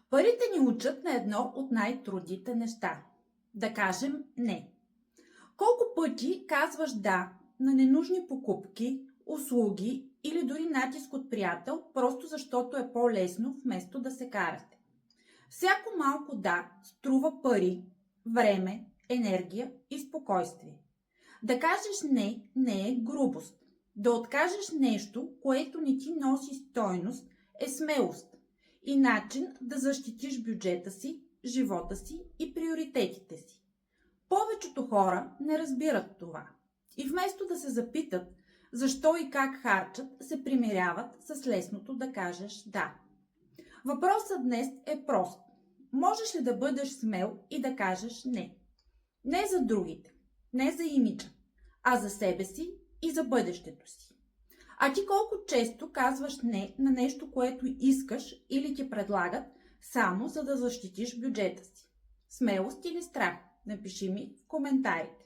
Парите ни учат на едно от най-трудните неща – да кажем не. Колко пъти казваш да на ненужни покупки, услуги или дори натиск от приятел, просто защото е по-лесно вместо да се карате? Всяко малко да струва пари, време, енергия и спокойствие. Да кажеш не, не е грубост. Да откажеш нещо, което не ти носи стойност, е смелост и начин да защитиш бюджета си, живота си и приоритетите си. Повечето хора не разбират това и вместо да се запитат защо и как харчат, се примиряват с лесното да кажеш да. Въпросът днес е прост. Можеш ли да бъдеш смел и да кажеш не? Не за другите, не за имиджа, а за себе си и за бъдещето си. А ти колко често казваш не на нещо, което искаш или ти предлагат, само за да защитиш бюджета си? Смелост или страх? Напиши ми в коментарите.